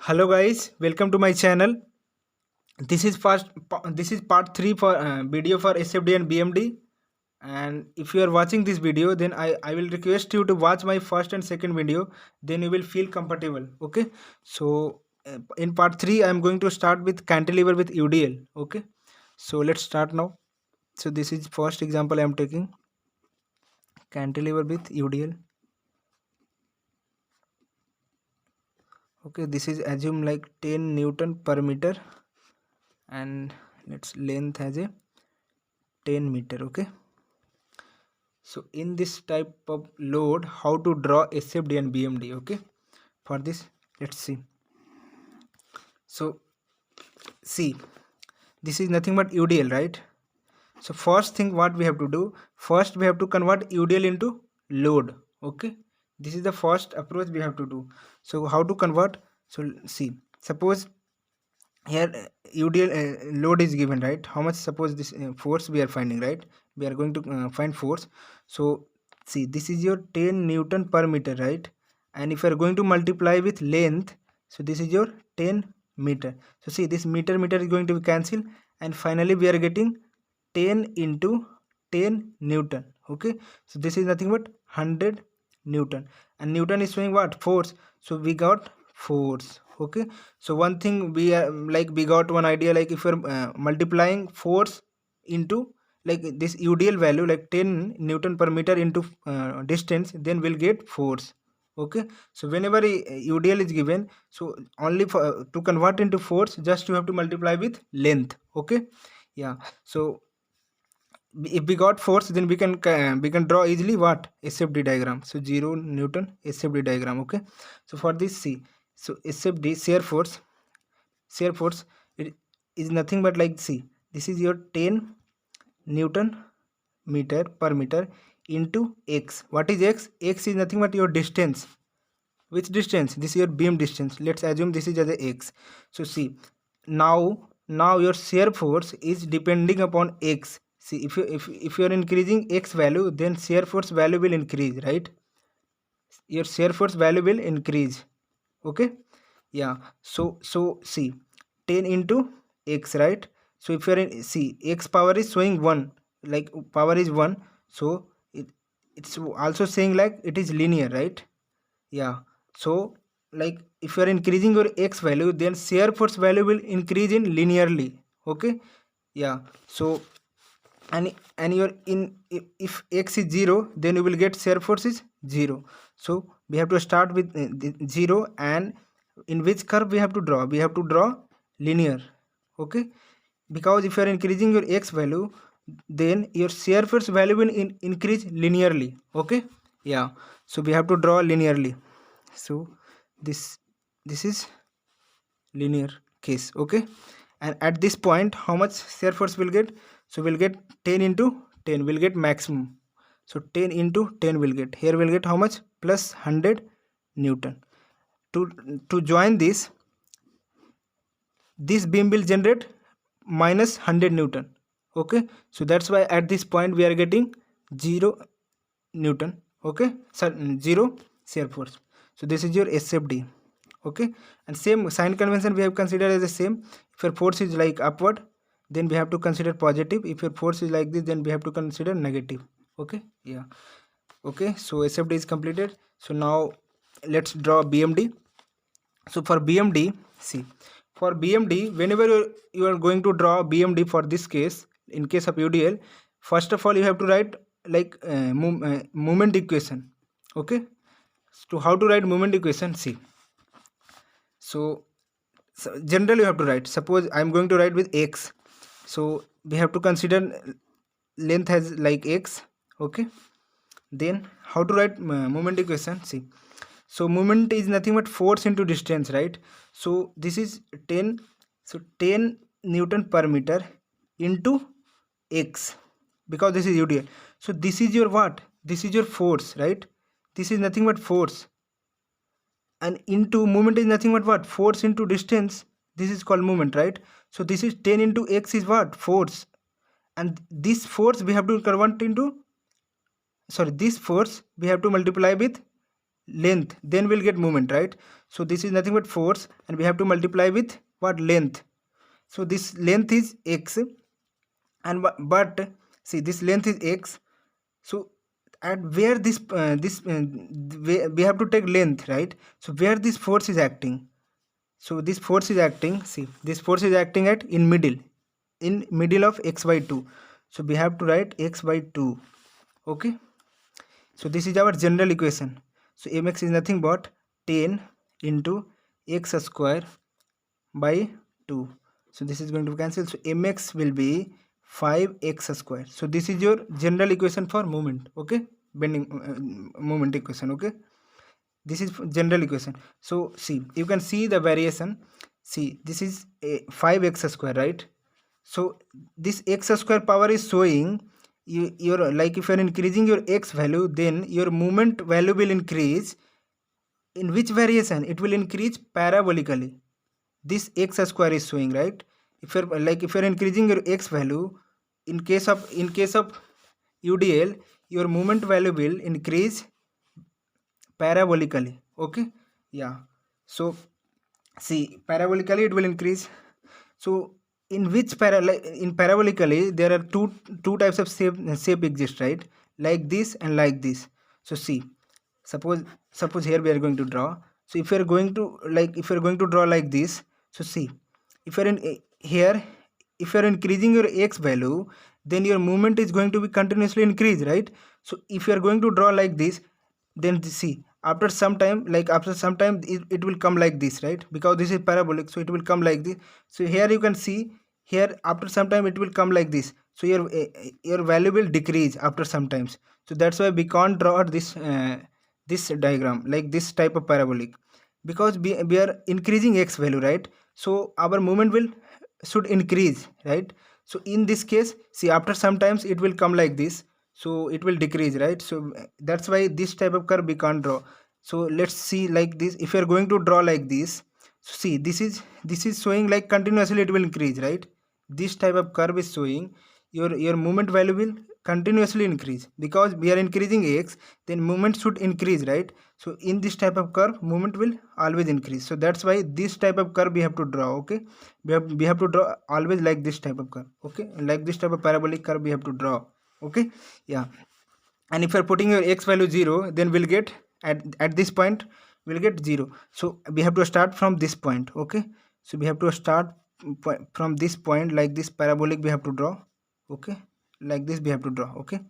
Hello guys, welcome to my channel. This is part 3 for video for SFD and BMD. And if you are watching this video, then I will request you to watch my first and second video, then you will feel comfortable. Okay, so in part 3 I am going to start with cantilever with UDL. Okay, so let's start now. So this is first example I am taking, cantilever with UDL. Okay, this is assume like 10 Newton per meter, and let's length as a 10 meter. Okay, so in this type of load, how to draw SFD and BMD? Okay, for this let's see. So see, this is nothing but UDL, right? So first thing what we have to do, first we have to convert UDL into load. Okay, this is the first approach we have to do. So how to convert? So see, suppose here UDL load is given, right? How much? Suppose this force we are finding, right? We are going to find force. So see, this is your 10 Newton per meter, right? And if you are going to multiply with length, so this is your 10 meter. So see, this meter is going to be cancelled, and finally we are getting 10 into 10 Newton. Okay, so this is nothing but 100 Newton, and Newton is showing what? Force. So we got force. Okay, so one thing we we got one idea, like if you're multiplying force into like this UDL value, like 10 Newton per meter into distance, then we'll get force. Okay, so whenever UDL is given, so only for to convert into force, just you have to multiply with length. Okay, yeah. So if we got force, then we can draw easily what? SFD diagram. So 0 Newton SFD diagram. Okay, so for this, see, so SFD shear force, it is nothing but like, see, this is your 10 Newton meter per meter into x. What is x? X is nothing but your distance. Which distance? This is your beam distance. Let's assume this is as a x. So see, now your shear force is depending upon x. See, if you are increasing x value, then shear force value will increase, right? Your shear force value will increase. Okay, yeah. So see, 10 into x, right? So if you are in, see, x power is showing 1, like power is 1, so it's also saying like it is linear, right? Yeah. So like if you are increasing your x value, then shear force value will increase in linearly. Okay, yeah. So and you're in, if x is 0, then you will get shear force is 0. So we have to start with 0, and in which curve we have to draw? We have to draw linear. Okay, because if you are increasing your x value, then your shear force value will increase linearly. Okay, yeah. So we have to draw linearly. So this is linear case. Okay, and at this point, how much shear force will get? So we'll get 10 into 10, will get maximum. So 10 into 10 will get, here will get how much? Plus 100 Newton. To join this beam will generate minus 100 Newton. Okay, so that's why at this point we are getting 0 Newton. Okay, so 0 shear force. So this is your SFD. Okay, and same sign convention we have considered as the same. If your force is like upward, then we have to consider positive. If your force is like this, then we have to consider negative. Okay, yeah. Okay, so SFD is completed. So now let's draw BMD. So for BMD, see, for BMD, whenever you are going to draw BMD for this case, in case of UDL, first of all you have to write like moment equation. Okay, so how to write moment equation? See, so generally you have to write, suppose I am going to write with x, so we have to consider length as like x. Okay, then how to write moment equation? See, so moment is nothing but force into distance, right? So this is 10, so 10 Newton per meter into x, because this is UDL. So this is your what? This is your force, right? This is nothing but force, and into movement is nothing but what? Force into distance. This is called movement, right? So this is 10 into x is what? Force, and this force we have to convert into, sorry, this force we have to multiply with length, then we'll get movement, right? So this is nothing but force, and we have to multiply with what? Length. So this length is x, and but see, this length is x. So at where we have to take length, right? So where this force is acting, so this force is acting, see, this force is acting at in middle of x by 2. So we have to write x by 2. Okay, so this is our general equation. So mx is nothing but 10 into x square by 2. So this is going to cancel. So mx will be 5x square. So this is your general equation for moment. Okay, bending moment equation. Okay, this is general equation. So see, you can see the variation. See, this is a 5x square, right? So this x square power is showing your, like, if you are increasing your x value, then your moment value will increase. In which variation? It will increase parabolically. This x square is showing, right? If you're increasing your x value, in case of UDL, your moment value will increase parabolically. Okay, yeah. So see, parabolically it will increase. So in which in parabolically there are two types of shape exist, right? Like this and like this. So see, suppose here we are going to draw. So if you are going to draw like this, so see, if you are in here, if you are increasing your x value, then your movement is going to be continuously increased, right? So if you are going to draw like this, then see, after some time, it will come like this, right? Because this is parabolic, so it will come like this. So here you can see, here after some time it will come like this. So your value will decrease after some times. So that's why we can't draw this diagram like this type of parabolic, because we are increasing x value, right? So our movement will should increase, right? So in this case, see, after sometimes it will come like this, so it will decrease, right? So that's why this type of curve we can't draw. So let's see, like this, if you're going to draw like this, so see, this is showing like continuously it will increase, right? This type of curve is showing your movement value will continuously increase, because we are increasing x, then movement should increase, right? So in this type of curve, movement will always increase. So that's why this type of curve we have to draw. Okay, we have to draw always like this type of curve. Okay, like this type of parabolic curve we have to draw. Okay, yeah. And if you're putting your x value 0, then we'll get at this point we'll get 0. So we have to start from this point. Okay, so we have to start from this point, like this parabolic we have to draw. Okay, like this we have to draw. Okay,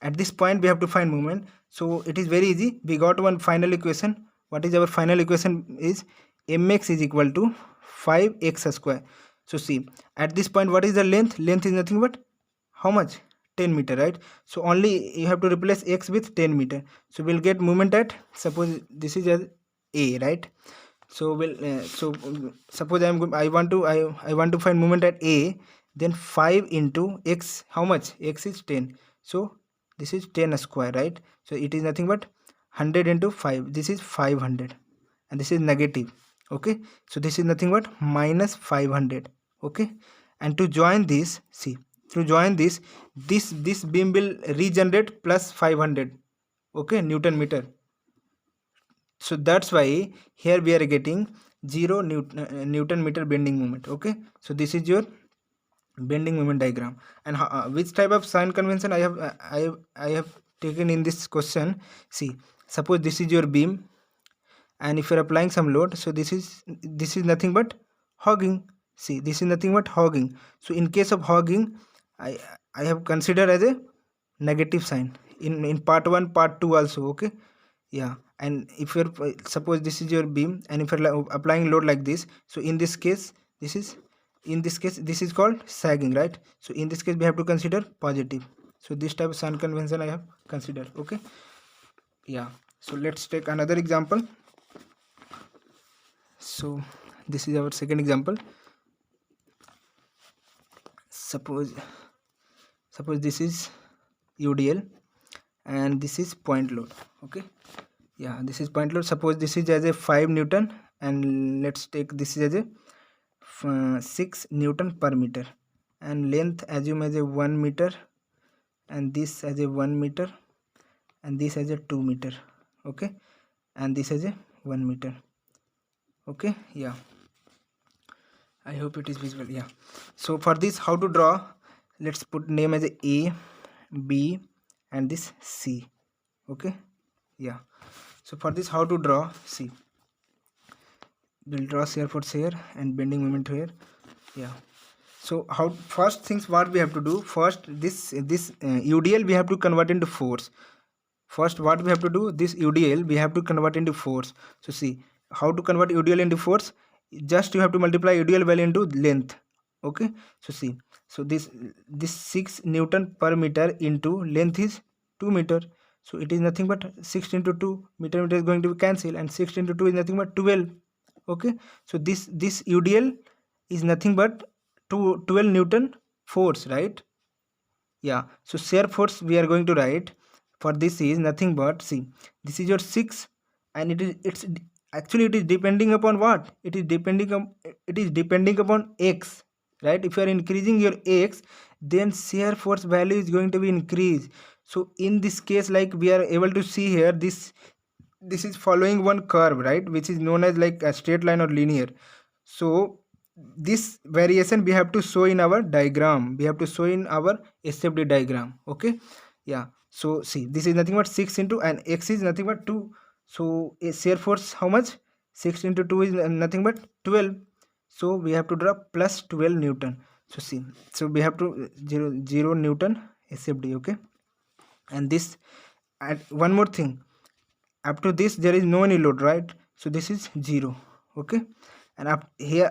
at this point we have to find moment. So it is very easy. We got one final equation. What is our final equation? Is mx is equal to 5x square. So see, at this point, what is the length? Length is nothing but how much? 10 meter, right? So only you have to replace x with 10 meter. So we'll get moment at, suppose this is as a, right? So suppose I want to find moment at a, then 5 into x, how much? X is 10. So this is 10 square, right? So it is nothing but 100 into 5. This is 500, and this is negative. Okay, so this is nothing but minus 500. Okay, and to join this, see, to join this beam will regenerate plus 500. Okay, Newton meter. So that's why here we are getting 0 Newton meter bending moment. Okay, so this is your bending moment diagram. And which type of sign convention I have taken in this question? See, suppose this is your beam, and if you're applying some load, so this is nothing but hogging. See, this is nothing but hogging. So in case of hogging, I have considered as a negative sign in part 1, part 2 also. Okay, yeah. And if you're suppose this is your beam, and if you're applying load like this, so in this case this is called sagging, right? So in this case we have to consider positive. So this type of sign convention I have considered. Okay, yeah. So let's take another example. So this is our second example. Suppose this is UDL and this is point load. Okay, yeah, this is point load. Suppose this is as a 5 Newton, and let's take this is as a 6 Newton per meter, and length assume as a 1 meter, and this as a 1 meter, and this as a 2 meter. Okay, and this as a 1 meter. Okay, yeah, I hope it is visible. Yeah, so for this, how to draw, let's put name as A, B, and this C. Okay, yeah, so for this, how to draw, see, we'll draw shear force here and bending moment here. Yeah, so how, first things what we have to do, first this UDL we have to convert into force. First what we have to do, this UDL we have to convert into force. So see how to convert UDL into force, just you have to multiply UDL value into length. Okay, so see, so this 6 Newton per meter into length is 2 meter, so it is nothing but 6 into 2, meter is going to cancel, and 6 into 2 is nothing but 12. Okay, so this UDL is nothing but 12 Newton force, right? Yeah, so shear force we are going to write for this is nothing but, see, this is your 6, and actually it is depending upon what, it is depending upon x, right? If you are increasing your x, then shear force value is going to be increased. So in this case, like we are able to see here, this is following one curve, right, which is known as like a straight line or linear. So this variation we have to show in our diagram, we have to show in our SFD diagram. Okay, yeah, so see, this is nothing but 6 into, and x is nothing but 2, so a shear force how much, 6 into 2 is nothing but 12, so we have to draw plus 12 Newton. So see, so we have to 0 Newton SFD. Okay, and this, and one more thing, up to this there is no any load, right? So this is 0. Okay, and up here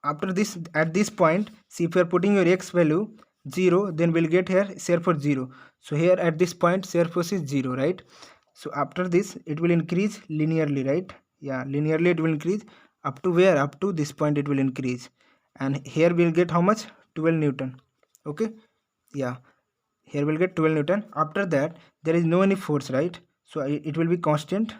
after this, at this point, see, if you are putting your x value 0, then we'll get here shear force 0. So here at this point shear force is 0, right? So after this it will increase linearly, right? Yeah, linearly it will increase up to where, up to this point it will increase, and here we'll get how much, 12 Newton. Okay, yeah, here we'll get 12 Newton. After that there is no any force, right? So it will be constant,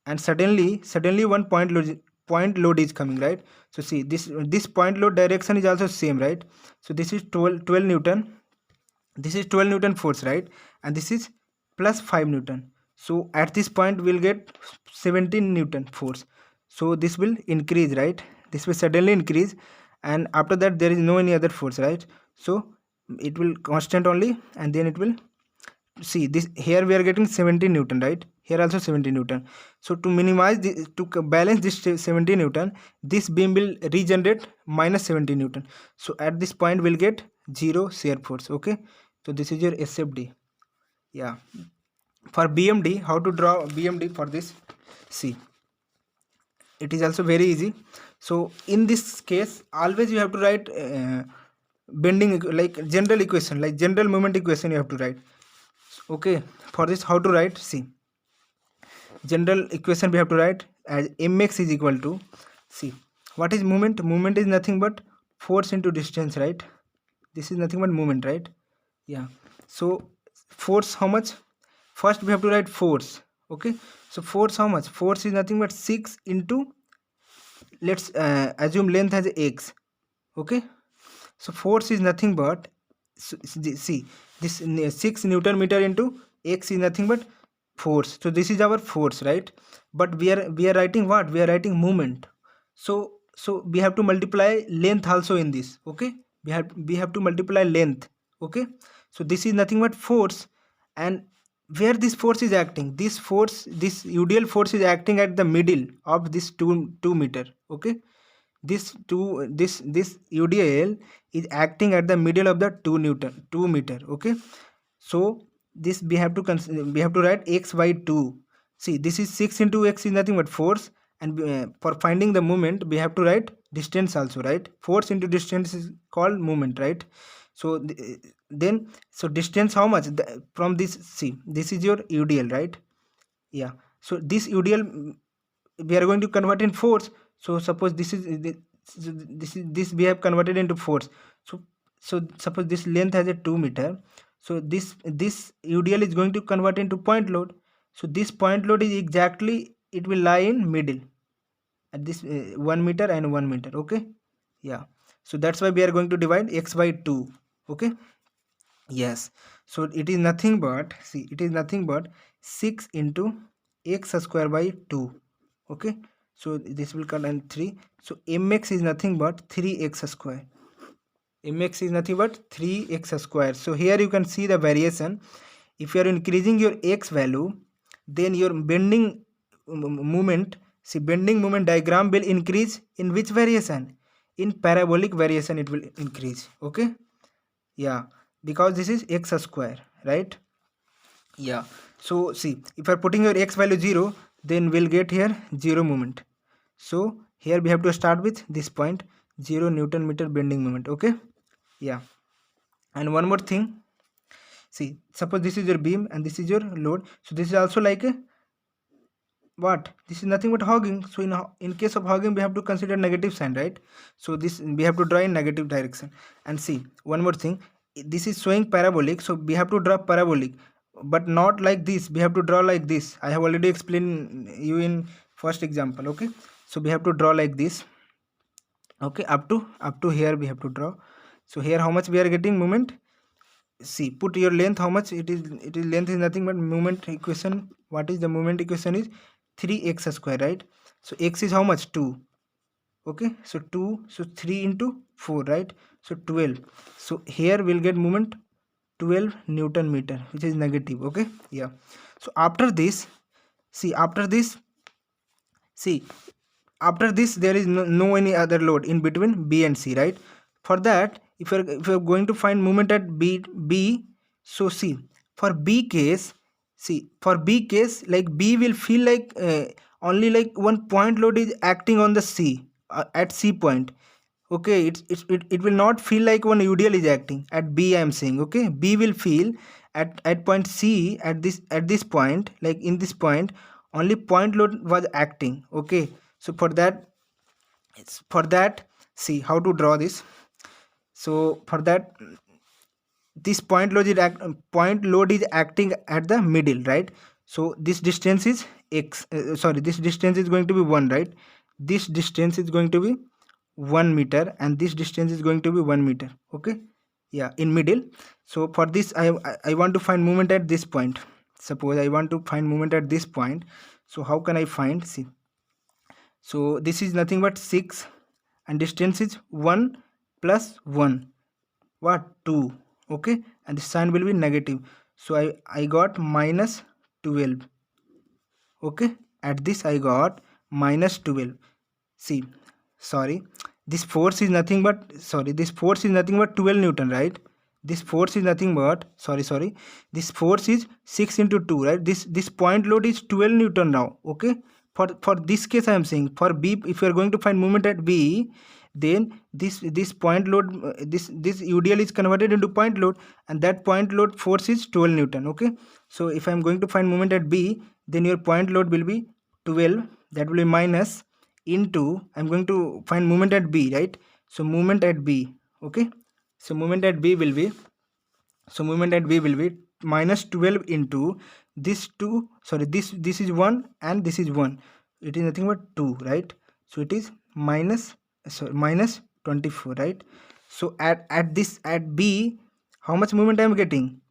and suddenly one point load is coming, right? So see, this point load direction is also same, right? So this is 12 Newton, this is 12 Newton force, right? And this is plus 5 Newton. So at this point we'll get 17 Newton force. So this will increase, right? This will suddenly increase, and after that there is no any other force, right? So it will constant only, and then it will, see, this here we are getting 17 Newton, right? Here also 17 Newton. So to minimize this, to balance this 17 Newton, this beam will regenerate minus 17 Newton. So at this point we'll get 0 shear force. Okay, so this is your SFD. Yeah, for BMD, how to draw BMD for this, see, it is also very easy. So in this case always you have to write bending, like general equation, like general moment equation you have to write. Okay, for this, how to write, see, general equation we have to write as mx is equal to, see, what is moment, moment is nothing but force into distance, right? This is nothing but moment, right? Yeah, so force how much, first we have to write force. Okay, so force how much, force is nothing but 6 into, let's assume length as x. Okay, so force is nothing but, see, this 6 Newton meter into x is nothing but force. So this is our force, right? But we are writing what, we are writing movement. So we have to multiply length also in this. Okay, we have to multiply length. Okay, so this is nothing but force, and where this force is acting, this force, this UDL force is acting at the middle of this 2 meter. Okay, this UDL is acting at the middle of the 2 meter. Okay, so this we have to we have to write x by 2. See, this is 6 into x is nothing but force, and for finding the moment we have to write distance also, right? Force into distance is called moment, right? So then, so distance how much, from this, see, this is your UDL, right? Yeah, so this UDL we are going to convert in force. So suppose this we have converted into force. So suppose this length has a 2 meter, so this UDL is going to convert into point load. So this point load is exactly, it will lie in middle at this 1 meter and 1 meter. Okay, yeah, so that's why we are going to divide x by 2. Okay, yes, so it is nothing but, see, it is nothing but 6 into x square by 2. Okay, so this will cut and 3. So mx is nothing but 3x square. Mx is nothing but 3x square. So here you can see the variation. If you are increasing your x value, then your bending moment, see, bending moment diagram will increase in which variation? In parabolic variation it will increase. Okay, yeah, because this is x square, right? Yeah, so see, if you are putting your x value 0, then we'll get here 0 moment. So here we have to start with this point, 0 Newton meter bending moment. Okay, yeah. And one more thing, see, suppose this is your beam and this is your load, so this is also like a what, this is nothing but hogging. So in case of hogging we have to consider negative sign, right? So this we have to draw in negative direction. And see, one more thing, this is showing parabolic, so we have to draw parabolic, but not like this. We have to draw like this. I have already explained you in first example. Okay, so we have to draw like this. Okay, up to here we have to draw. So here how much we are getting moment? See, put your length, how much it is length is nothing but moment equation. What is the moment equation? Is 3x square, right? So x is how much? 2. Okay, so 2, so 3 into 4, right? So 12. So here we'll get moment 12 Newton meter, which is negative. Okay, yeah. So after this, see, after this there is no any other load in between B and C, right? For that, if you're going to find moment at B, so see, for B case, like B will feel like only like one point load is acting on the C, at C point. Okay, it will not feel like one UDL is acting at B, I am saying. Okay, B will feel at point C, at this point, like in this point only point load was acting. Okay, so for that, see how to draw this. So for that, this point load is acting at the middle, right? So this distance is x, this distance is going to be 1, right? This distance is going to be 1 meter and this distance is going to be 1 meter. Okay, yeah, in middle. So for this I want to find moment at this point. Suppose I want to find moment at this point. So how can I find? See, so this is nothing but 6 and distance is 1 plus 1, what, 2. Okay, and the sign will be negative, so I got minus 12. Okay, at this I got minus 12. See, sorry, this force is nothing but 12 Newton, right? This force is nothing but this force is 6 into 2, right? This point load is 12 Newton now. Okay, for this case I am saying, for B, if you are going to find moment at B, then this point load, this UDL is converted into point load, and that point load force is 12 Newton. Okay, so if I am going to find moment at B, then your point load will be 12, that will be minus into, I'm going to find moment at B, right? So moment at B, okay, so moment at B will be minus 12 into this 2, this is 1 and this is 1, it is nothing but 2, right? So it is minus 24, right? So at B, how much moment I am getting?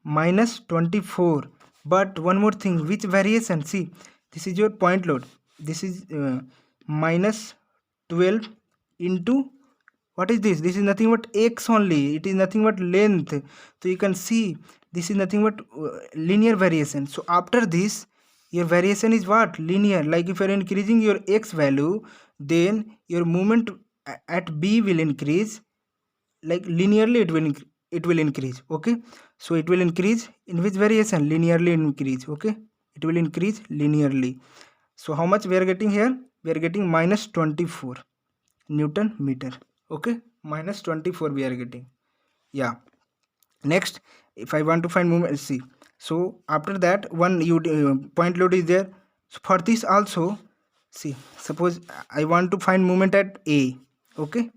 Minus 24. But one more thing, which variation? See, this is your point load, this is minus 12 into, what is this? This is nothing but x only, it is nothing but length. So you can see this is nothing but linear variation. So after this, your variation is what? Linear. Like if you are increasing your x value, then your movement at B will increase, like linearly it will increase. Okay, so it will increase in which variation? Linearly increase. Okay, it will increase linearly. So how much we are getting here? We are getting minus 24 Newton meter. Okay, minus 24 we are getting. Yeah, next, if I want to find moment, see, so after that, one point load is there. So for this also, see, suppose I want to find moment at A. Okay,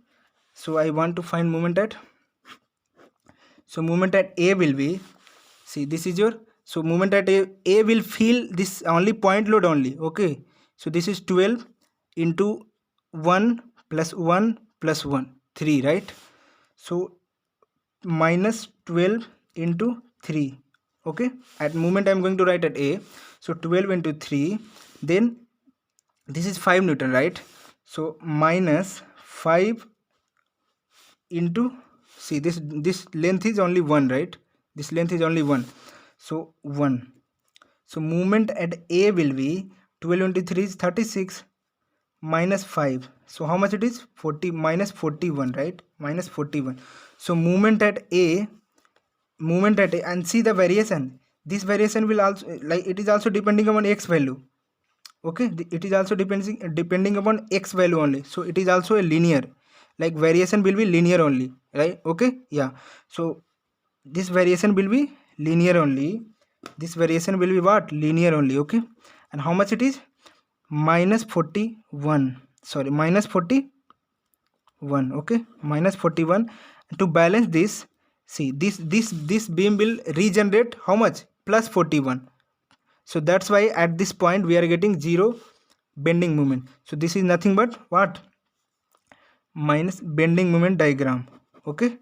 so I want to find moment at, so moment at A will be, see, this is your, so moment at A will feel this only point load only. Okay, so this is 12 into 1 plus 1 plus 1, 3, right? So minus 12 into 3. Okay, at moment I am going to write at A, so 12 into 3, then this is 5 Newton, right? So minus 5 into, see this length is only 1, right? This length is only 1, so 1. So movement at A will be 12 into 3 is 36 minus 5. So how much it is? 40 minus 41, right? Minus 41. So movement at A, and see the variation. This variation will also, like, it is also depending upon x value. Okay, it is also depending upon x value only. So it is also a linear, like variation will be linear only, right? Okay, yeah. So this variation will be linear only. This variation will be what? Linear only. Okay, and how much it is? Minus 41. Sorry, minus 41. Okay, minus 41. To balance this, see this beam will regenerate how much? Plus 41. So that's why at this point we are getting 0 bending moment. So this is nothing but what? Minus bending moment diagram. Okay,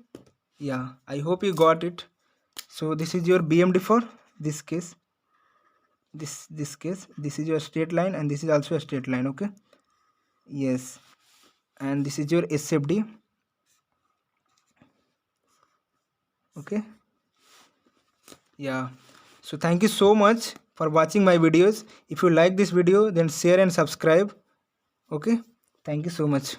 yeah, I hope you got it. So this is your BMD for this case. This case, this is your straight line, and this is also a straight line. Okay, yes, and this is your SFD. Okay, yeah. So thank you so much for watching my videos. If you like this video, then share and subscribe. Okay, thank you so much.